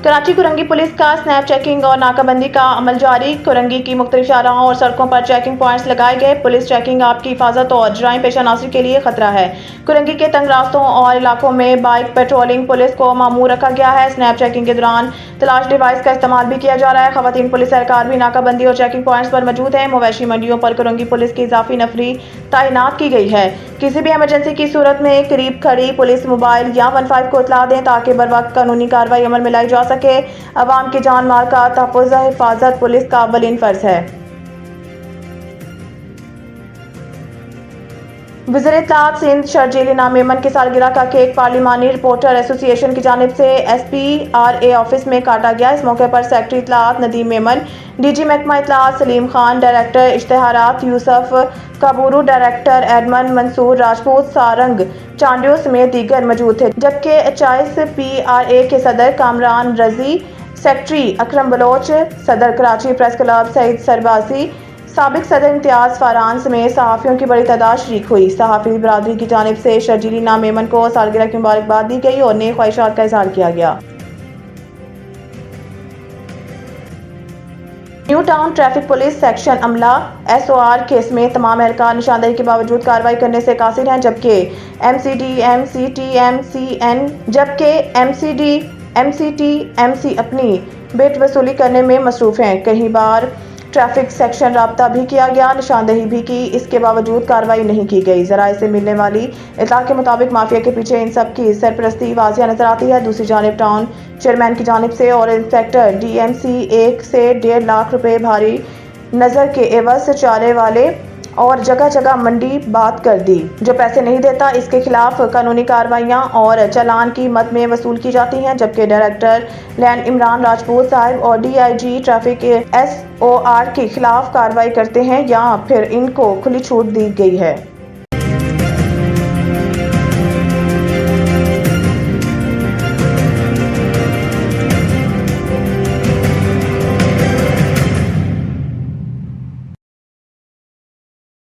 Karachi Korangi police का snap checking और नाकाबंदी का अमल जारी। कुरंगी की मुख्तलिफ शाहराहों और सड़कों पर चेकिंग पॉइंट्स लगाए गए। पुलिस चेकिंग आपकी हिफाजत और जराइम पेशा नाज़री के लिए खतरा है। कुरंगी के तंग रास्तों और इलाकों में बाइक पेट्रोलिंग पुलिस को मामूर रखा गया है। स्नैप चेकिंग के दौरान तलाश डिवाइस का इस्तेमाल भी किया जा रहा है। खवातीन पुलिस एहलकार भी नाकाबंदी और चेकिंग पॉइंट्स पर मौजूद हैं। मवेशी मंडियों पर कुरंगी पुलिस की इजाफी नफरी तैनात की गई है। किसी भी इमरजेंसी की सूरत में करीब खड़ी पुलिस मोबाइल या 15 को इतला दें ताकि बर वक्त कानूनी कार्रवाई अमल में लाई जा सके। अवाम की जान माल का तहफ़्फ़ुज़ हिफाजत पुलिस का अव्वलीन फर्ज है। वज़ीर इत्तलाआत सिंध शर्जील इनाम मेमन की सालगिरह का केक पार्लिमानी रिपोर्टर एसोसिएशन की जानिब से SPRA ऑफिस में काटा गया। इस मौके पर सेक्रेटरी इत्तलाआत नदीम मेमन, DG महकमा इत्तलाआत सलीम खान, डायरेक्टर इश्तिहारात यूसुफ काबूरू, डायरेक्टर एडमन मंसूर राजपूत, सारंग चांडियो समेत दीगर मौजूद थे। जबकि HISPRA के सदर कामरान रजी, सेक्रेटरी अकरम बलोच, सदर कराची प्रेस क्लब सईद सरबाजी, साबिक सदर इम्तियाज फारान समेत सहाफ़ियों की बड़ी तादाद शरीक हुई। सहाफ़ी बरादरी की जानिब से शर्जील इनाम मेमन को सालगिरह की मुबारकबाद दी गई और नेक ख्वाहिशात का इज़हार किया गया। New town traffic police section अमला SOR केस में तमाम एहलकार निशानदेही के बावजूद कार्रवाई करने से कासिर हैं। जबकि MCT अपनी बेट वसूली करने में मसरूफ हैं। कई बार ट्रैफिक सेक्शन राब्ता भी किया गया, निशानदेही भी की, इसके बावजूद कार्रवाई नहीं की गई। जराये से मिलने वाली इत्तला के मुताबिक माफिया के पीछे इन सब की सरपरस्ती वाज़िया नजर आती है। दूसरी जानिब टाउन चेयरमैन की जानिब से और इंस्पेक्टर DMC 1 से 1.5 लाख रुपए भारी नजर के एवज चारे वाले और जगह जगह मंडी बात कर दी। जो पैसे नहीं देता इसके खिलाफ कानूनी कार्रवाइयां और चालान की मद में वसूल की जाती हैं। जबकि डायरेक्टर लैंड इमरान राजपूत साहब और DIG ट्रैफिक SOR के खिलाफ कार्रवाई करते हैं या फिर इनको खुली छूट दी गई है।